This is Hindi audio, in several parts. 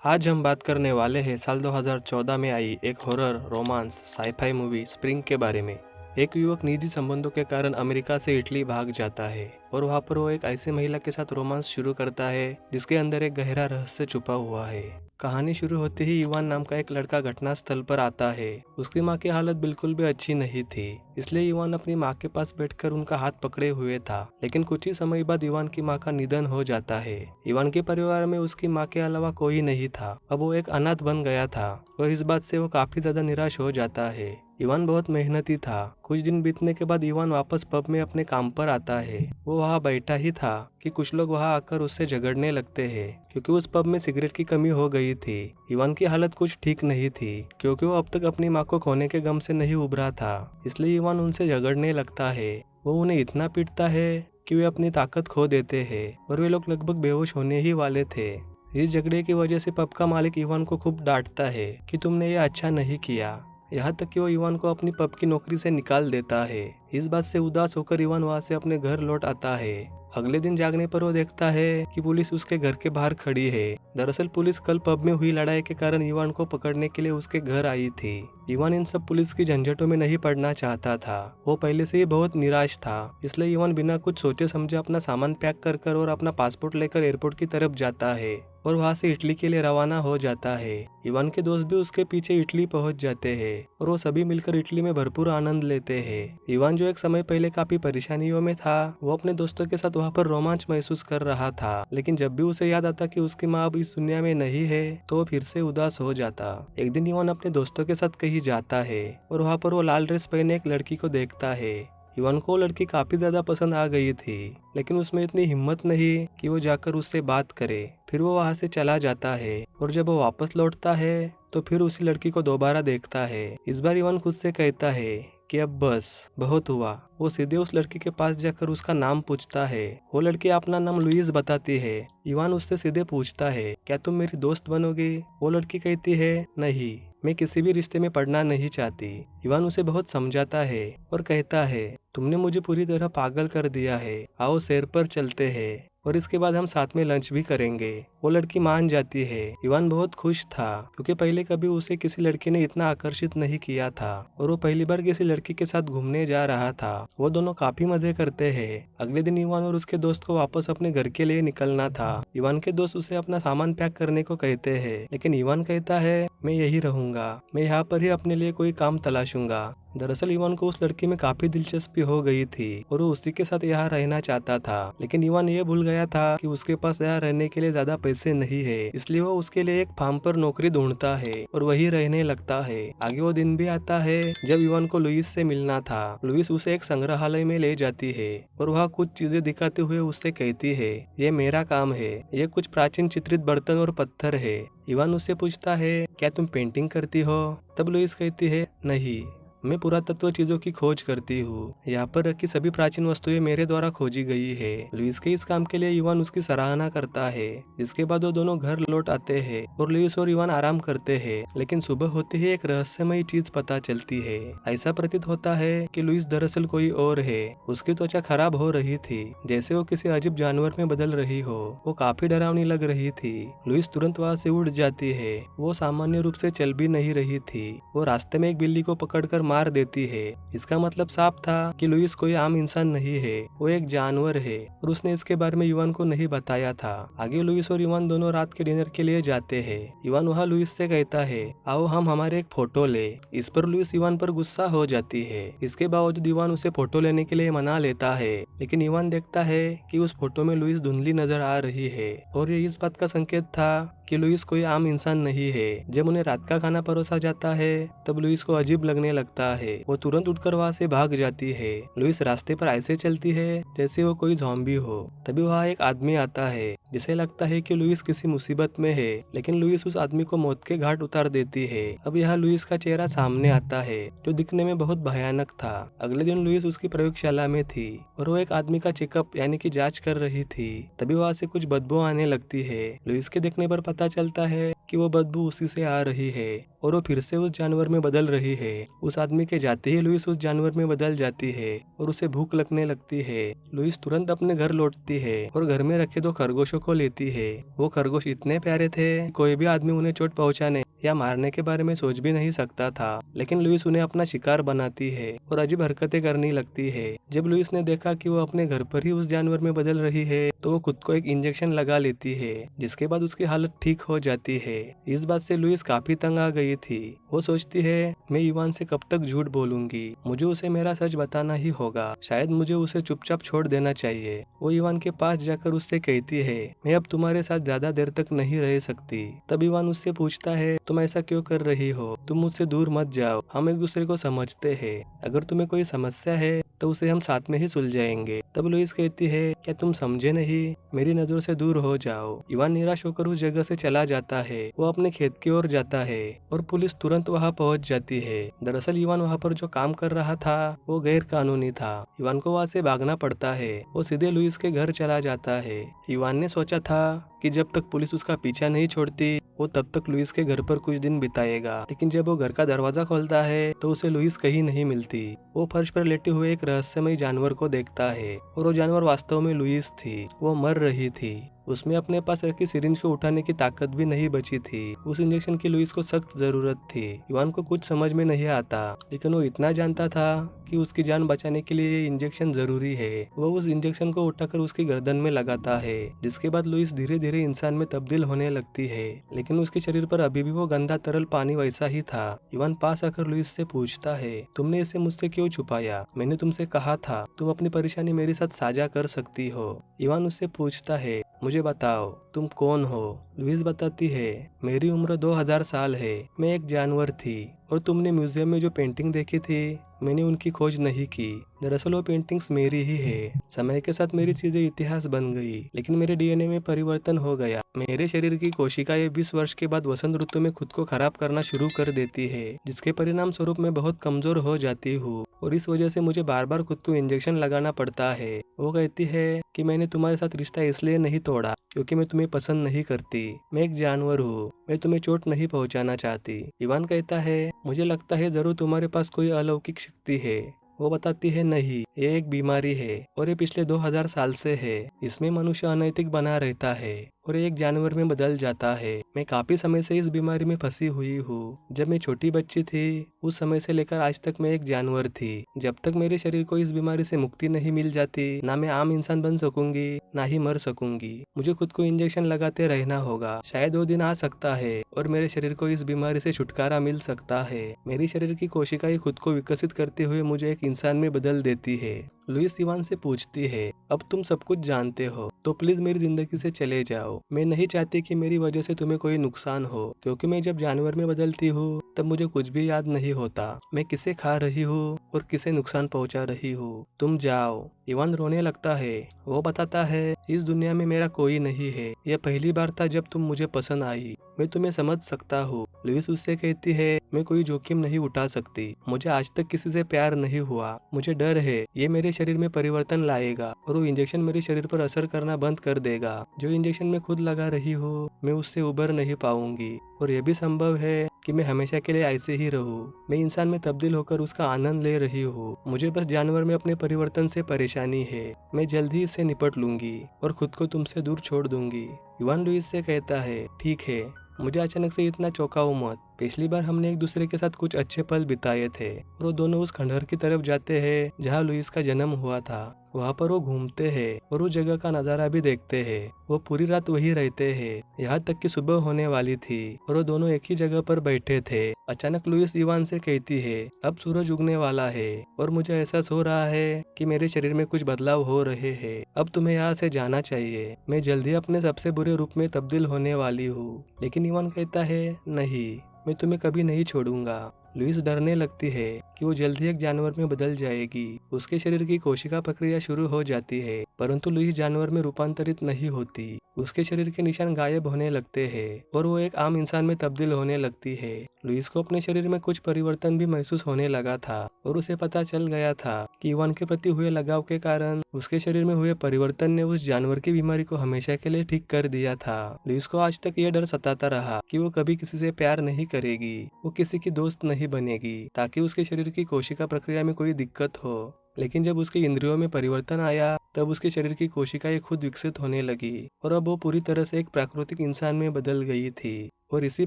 आज हम बात करने वाले हैं साल 2014 में आई एक horror romance sci fi movie Spring के बारे में। एक युवक निजी संबंधों के कारण अमेरिका से इटली भाग जाता है और वहाँ पर वो एक ऐसी महिला के साथ रोमांस शुरू करता है जिसके अंदर एक गहरा रहस्य छुपा हुआ है। कहानी शुरू होते ही इवान नाम का एक लड़का घटनास्थल पर आता है। उसकी माँ की हालत बिल्कुल भी अच्छी नहीं थी, इसलिए इवान अपनी माँ के पास बैठकर उनका हाथ पकड़े हुए था। लेकिन कुछ ही समय बाद इवान की माँ का निधन हो जाता है। इवान के परिवार में उसकी माँ के अलावा कोई नहीं था। अब वो एक अनाथ बन गया था और इस बात से वो काफी ज्यादा निराश हो जाता है। इवान बहुत मेहनती था। कुछ दिन बीतने के बाद इवान वापस पब में अपने काम पर आता है। वो वहाँ बैठा ही था कि कुछ लोग वहाँ आकर उससे झगड़ने लगते हैं क्योंकि उस पब में सिगरेट की कमी हो गई थी। इवान की हालत कुछ ठीक नहीं थी क्योंकि वो अब तक अपनी माँ को खोने के गम से नहीं उभरा था, इसलिए इवान उनसे झगड़ने लगता है। वो उन्हें इतना पीटता है कि वे अपनी ताकत खो देते हैं और वे लोग लगभग बेहोश होने ही वाले थे। इस झगड़े की वजह से पब का मालिक इवान को खूब डांटता है कि तुमने ये अच्छा नहीं किया। यहाँ तक कि वो इवान को अपनी पब की नौकरी से निकाल देता है। इस बात से उदास होकर इवान वहाँ से अपने घर लौट आता है। अगले दिन जागने पर वो देखता है कि पुलिस उसके घर के बाहर खड़ी है। दरअसल पुलिस कल पब में हुई लड़ाई के कारण इवान को पकड़ने के लिए उसके घर आई थी। इवान इन सब पुलिस की झंझटों में नहीं पड़ना चाहता था। वो पहले से ही बहुत निराश था, इसलिए इवान बिना कुछ सोचे समझे अपना सामान पैक कर और अपना पासपोर्ट लेकर एयरपोर्ट की तरफ जाता है और वहाँ से इटली के लिए रवाना हो जाता है। इवान के दोस्त भी उसके पीछे इटली पहुंच जाते हैं और वो सभी मिलकर इटली में भरपूर आनंद लेते हैं। इवान जो एक समय पहले काफी परेशानियों में था, वो अपने दोस्तों के साथ वहाँ पर रोमांच महसूस कर रहा था। लेकिन जब भी उसे याद आता कि उसकी माँ अब इस दुनिया में नहीं है तो वो फिर से उदास हो जाता। एक दिन इवान अपने दोस्तों के साथ कहीं जाता है और वहाँ पर वो लाल ड्रेस पहने एक लड़की को देखता है। इवान को वो लड़की काफी ज्यादा पसंद आ गई थी, लेकिन उसमें इतनी हिम्मत नहीं कि वो जाकर उससे बात करे। फिर वो वहां से चला जाता है और जब वो वापस लौटता है तो फिर उसी लड़की को दोबारा देखता है। इस बार इवान खुद से कहता है कि अब बस बहुत हुआ। वो सीधे उस लड़की के पास जाकर उसका नाम पूछता है। वो लड़की अपना नाम लुइस बताती है। इवान उससे सीधे पूछता है, क्या तुम मेरी दोस्त बनोगे? वो लड़की कहती है, नहीं, मैं किसी भी रिश्ते में पड़ना नहीं चाहती। इवान उसे बहुत समझाता है और कहता है, तुमने मुझे पूरी तरह पागल कर दिया है, आओ सैर पर चलते हैं और इसके बाद हम साथ में लंच भी करेंगे। वो लड़की मान जाती है। इवान बहुत खुश था क्योंकि पहले कभी उसे किसी लड़की ने इतना आकर्षित नहीं किया था और वो पहली बार किसी लड़की के साथ घूमने जा रहा था। वो दोनों काफी मजे करते हैं। अगले दिन इवान और उसके दोस्त को वापस अपने घर के लिए निकलना था। इवान के दोस्त उसे अपना सामान पैक करने को कहते हैं, लेकिन इवान कहता है, मैं यही रहूंगा, मैं यहाँ पर ही अपने लिए कोई काम तलाशूंगा। दरअसल इवान को उस लड़की में काफी दिलचस्पी हो गई थी और वो उसी के साथ यहाँ रहना चाहता था। लेकिन इवान ये भूल गया था कि उसके पास यहाँ रहने के लिए ज्यादा पैसे नहीं है, इसलिए वो उसके लिए एक फार्म पर नौकरी ढूंढता है और वही रहने लगता है। आगे वो दिन भी आता है जब इवान को लुइस से मिलना था। लुइस उसे एक संग्रहालय में ले जाती है और वहाँ कुछ चीजें दिखाते हुए उससे कहती है, ये मेरा काम है, ये कुछ प्राचीन चित्रित बर्तन और पत्थर है। इवान उससे पूछता है, क्या तुम पेंटिंग करती हो? तब लुइस कहती है, नहीं, मैं पुरातत्व चीजों की खोज करती हूँ। यहाँ पर रखी सभी प्राचीन वस्तुएं मेरे द्वारा खोजी गई है। लुइस के इस काम के लिए इवान उसकी सराहना करता है। इसके बाद वो दोनों घर लौट आते हैं और लुइस और इवान आराम करते हैं। लेकिन सुबह होते ही एक रहस्यमयी चीज पता चलती है। ऐसा प्रतीत होता है कि लुइस दरअसल कोई और है। उसकी त्वचा खराब हो रही थी, जैसे वो किसी अजीब जानवर में बदल रही हो। वो काफी डरावनी लग रही थी। लुइस तुरंत वहाँ से उड़ जाती है। वो सामान्य रूप से चल भी नहीं रही थी। वो रास्ते में एक बिल्ली को पकड़कर मार देती है। इसका मतलब साफ था कि लुइस कोई आम इंसान नहीं है, वो एक जानवर है और उसने इसके बारे में इवान को नहीं बताया था। आगे लुइस और इवान दोनों रात के डिनर के लिए जाते हैं। इवान वहाँ लुइस से कहता है, आओ हम हमारे एक फोटो ले। इस पर लुइस इवान पर गुस्सा हो जाती है। इसके बावजूद इवान उसे फोटो लेने के लिए मना लेता है, लेकिन इवान देखता है कि उस फोटो में लुइस धुंधली नजर आ रही है और ये इस बात का संकेत था कि लुइस कोई आम इंसान नहीं है। जब उन्हें रात का खाना परोसा जाता है तब लुइस को अजीब लगने लगता है। वो तुरंत उठकर वहाँ से भाग जाती है। लुइस रास्ते पर ऐसे चलती है जैसे वो कोई ज़ॉम्बी हो। तभी वहाँ एक आदमी आता है जिसे लगता है कि लुइस किसी मुसीबत में है, लेकिन लुइस उस आदमी को मौत के घाट उतार देती है। अब यहाँ लुइस का चेहरा सामने आता है जो दिखने में बहुत भयानक था। अगले दिन लुइस उसकी प्रयोगशाला में थी और वो एक आदमी का चेकअप यानी कि जांच कर रही थी। तभी वहाँ से कुछ बदबू आने लगती है। लुइस के देखने पर पता चलता है कि वो बदबू उसी से आ रही है और वो फिर से उस जानवर में बदल रही है। उस आदमी के जाते ही लुइस उस जानवर में बदल जाती है और उसे भूख लगने लगती है। लुइस तुरंत अपने घर लौटती है और घर में रखे 2 खरगोशों को लेती है। वो खरगोश इतने प्यारे थे, कोई भी आदमी उन्हें चोट पहुंचाने या मारने के बारे में सोच भी नहीं सकता था, लेकिन लुइस उन्हें अपना शिकार बनाती है और अजीब हरकतें करने लगती है। जब लुइस ने देखा कि वो अपने घर पर ही उस जानवर में बदल रही है, तो वो खुद को एक इंजेक्शन लगा लेती है, जिसके बाद उसकी हालत ठीक हो जाती है। इस बात से लुइस काफी तंग आ गई थी। वो सोचती है, मैं इवान से कब तक झूठ बोलूंगी, मुझे उसे मेरा सच बताना ही होगा, शायद मुझे उसे चुपचाप छोड़ देना चाहिए। वो इवान के पास जाकर उससे कहती है, मैं अब तुम्हारे साथ ज्यादा देर तक नहीं रह सकती। तब इवान उससे पूछता है, तुम ऐसा क्यों कर रही हो, तुम मुझसे दूर मत जाओ, हम एक दूसरे को समझते हैं, अगर तुम्हें कोई समस्या है तो उसे हम साथ में ही सुलझाएंगे। तब लुइस कहती है, क्या तुम समझे नहीं, मेरी नजरों से दूर हो जाओ। इवान निराश होकर उस जगह से चला जाता है। वो अपने खेत की ओर जाता है और पुलिस तुरंत वहां पहुंच जाती है। दरअसल इवान वहां पर जो काम कर रहा था वो गैर कानूनी था। इवान को वहां से भागना पड़ता है। वो सीधे लुइस के घर चला जाता है। इवान ने सोचा था कि जब तक पुलिस उसका पीछा नहीं छोड़ती वो तब तक लुइस के घर पर कुछ दिन बिताएगा, लेकिन जब वो घर का दरवाजा खोलता है तो उसे लुइस कहीं नहीं मिलती। वो फर्श पर लेटे हुए एक रहस्यमय जानवर को देखता है और वो जानवर वास्तव में लुइस थी। वो मर रही थी। उसमें अपने पास रखी सिरिंज को उठाने की ताकत भी नहीं बची थी। उस इंजेक्शन की लुइस को सख्त जरूरत थी। इवान को कुछ समझ में नहीं आता, लेकिन वो इतना जानता था कि उसकी जान बचाने के लिए ये इंजेक्शन जरूरी है। वो उस इंजेक्शन को उठाकर उसकी गर्दन में लगाता है, जिसके बाद लुइस धीरे धीरे इंसान में तब्दील होने लगती है, लेकिन उसके शरीर पर अभी भी वो गंदा तरल पानी वैसा ही था। इवान पास आकर लुइस से पूछता है, तुमने इसे मुझसे क्यों छुपाया? मैंने तुमसे कहा था तुम अपनी परेशानी मेरे साथ साझा कर सकती हो। इवान उससे पूछता है, मुझे बताओ तुम कौन हो? लुइस बताती है, मेरी उम्र 2000 साल है, मैं एक जानवर थी और तुमने म्यूजियम में जो पेंटिंग देखी थी मैंने उनकी खोज नहीं की। दरअसल वो पेंटिंग्स मेरी ही है। समय के साथ मेरी चीजें इतिहास बन गई, लेकिन मेरे डीएनए में परिवर्तन हो गया। मेरे शरीर की कोशिकाएं 20 वर्ष के बाद वसंत ऋतु में खुद को खराब करना शुरू कर देती है, जिसके परिणाम स्वरूप मैं बहुत कमजोर हो जाती हूँ और इस वजह से मुझे बार बार खुद को इंजेक्शन लगाना पड़ता है। वो कहती है कि मैंने तुम्हारे साथ रिश्ता इसलिए नहीं तोड़ा क्योंकि मैं तुम्हें पसंद नहीं करती। मैं एक जानवर हूँ, मैं तुम्हें चोट नहीं पहुँचाना चाहती। इवान कहता है, मुझे लगता है जरूर तुम्हारे पास कोई अलौकिक शक्ति है। वो बताती है, नहीं, ये एक बीमारी है और ये पिछले 2000 साल से है। इसमें मनुष्य अनैतिक बना रहता है और एक जानवर में बदल जाता है। मैं काफी समय से इस बीमारी में फंसी हुई हूँ। जब मैं छोटी बच्ची थी उस समय से लेकर आज तक मैं एक जानवर थी। जब तक मेरे शरीर को इस बीमारी से मुक्ति नहीं मिल जाती, ना मैं आम इंसान बन सकूंगी ना ही मर सकूंगी। मुझे खुद को इंजेक्शन लगाते रहना होगा। शायद वो दिन आ सकता है और मेरे शरीर को इस बीमारी से छुटकारा मिल सकता है। मेरी शरीर की कोशिकाएं खुद को विकसित करते हुए मुझे एक इंसान में बदल देती है। लुइस इवान से पूछती है, अब तुम सब कुछ जानते हो तो प्लीज मेरी जिंदगी से चले जाओ। मैं नहीं चाहती कि मेरी वजह से तुम्हें कोई नुकसान हो, क्योंकि मैं जब जानवर में बदलती हूँ तब मुझे कुछ भी याद नहीं होता। मैं किसे खा रही हूँ और किसे नुकसान पहुँचा रही हूँ। तुम जाओ। इवान रोने लगता है। वो बताता है, इस दुनिया में मेरा कोई नहीं है। यह पहली बार था जब तुम मुझे पसंद आई। मैं तुम्हें समझ सकता हूँ। लुइस उससे कहती है, मैं कोई जोखिम नहीं उठा सकती। मुझे आज तक किसी से प्यार नहीं हुआ। मुझे डर है ये मेरे शरीर में परिवर्तन लाएगा और वो इंजेक्शन मेरे शरीर पर असर करना बंद कर देगा। जो इंजेक्शन मैं खुद लगा रही हूँ मैं उससे उबर नहीं पाऊंगी और यह भी संभव है कि मैं हमेशा के लिए ऐसे ही रहूं। मैं इंसान में तब्दील होकर उसका आनंद ले रही हूँ। मुझे बस जानवर में अपने परिवर्तन से परेशानी है। मैं जल्द ही इससे निपट लूंगी और खुद को तुमसे दूर छोड़ दूंगी। इवान लुइस से कहता है, ठीक है, मुझे अचानक से इतना चौंकाओ मत। पिछली बार हमने एक दूसरे के साथ कुछ अच्छे पल बिताए थे और वो दोनों उस खंडहर की तरफ जाते हैं जहाँ लुइस का जन्म हुआ था। वहाँ पर वो घूमते हैं और उस जगह का नजारा भी देखते हैं। वो पूरी रात वही रहते हैं यहाँ तक कि सुबह होने वाली थी और वो दोनों एक ही जगह पर बैठे थे। अचानक लुइस इवान से कहती है, अब सूरज उगने वाला है और मुझे एहसास हो रहा है कि मेरे शरीर में कुछ बदलाव हो रहे हैं। अब तुम्हें यहाँ से जाना चाहिए। मैं जल्दी अपने सबसे बुरे रूप में तब्दील होने वाली हूँ। लेकिन इवान कहता है, नहीं, मैं तुम्हें कभी नहीं छोड़ूंगा। लुइस डरने लगती है कि वो जल्द ही एक जानवर में बदल जाएगी। उसके शरीर की कोशिका प्रक्रिया शुरू हो जाती है, परंतु लुइस जानवर में रूपांतरित नहीं होती। उसके शरीर के निशान गायब होने लगते हैं और वो एक आम इंसान में तब्दील होने लगती है। लुइस को अपने शरीर में कुछ परिवर्तन भी महसूस होने लगा था और उसे पता चल गया था कि इवान के प्रति हुए लगाव के कारण उसके शरीर में हुए परिवर्तन ने उस जानवर की बीमारी को हमेशा के लिए ठीक कर दिया था। लुइस को आज तक यह डर सताता रहा कि वो कभी किसी से प्यार नहीं करेगी, वो किसी की दोस्त नहीं बनेगी, ताकि उसके शरीर की कोशिका प्रक्रिया में कोई दिक्कत हो। लेकिन जब उसके इंद्रियों में परिवर्तन आया, तब उसके शरीर की कोशिकाएं खुद विकसित होने लगी और अब वो पूरी तरह से एक प्राकृतिक इंसान में बदल गई थी। और इसी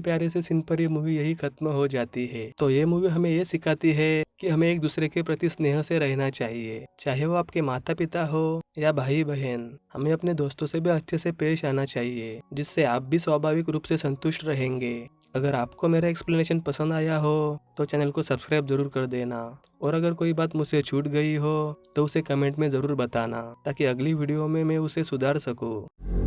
प्यारे से सीन पर ये मूवी यही खत्म हो जाती है। तो ये मूवी हमें ये सिखाती है कि हमें एक दूसरे के प्रति स्नेह से रहना चाहिए, चाहे वो आपके माता पिता हो या भाई बहन। हमें अपने दोस्तों से भी अच्छे से पेश आना चाहिए, जिससे आप भी स्वाभाविक रूप से संतुष्ट रहेंगे। अगर आपको मेरा एक्सप्लेनेशन पसंद आया हो तो चैनल को सब्सक्राइब जरूर कर देना, और अगर कोई बात मुझसे छूट गई हो तो उसे कमेंट में ज़रूर बताना, ताकि अगली वीडियो में मैं उसे सुधार सकूं।